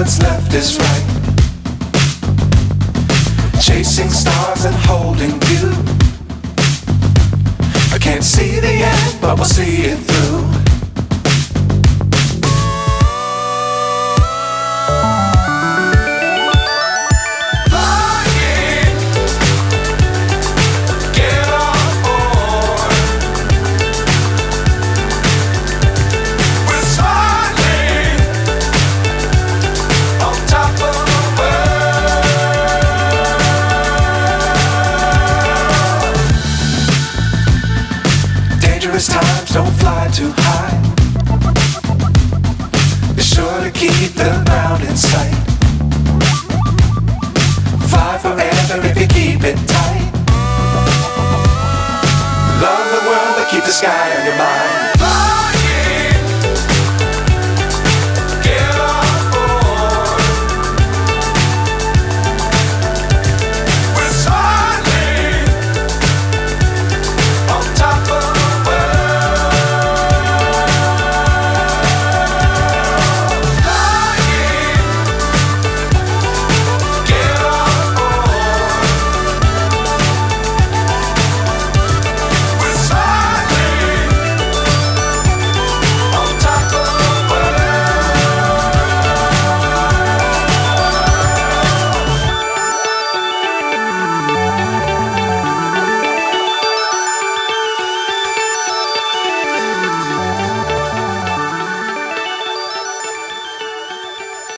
what's left is right. Chasing stars and holding you. I can't see the end, but we'll see it through. Times don't fly too high. Be sure to keep the ground in sight. Fly forever if you keep it tight. Love the world but keep the sky on your mind.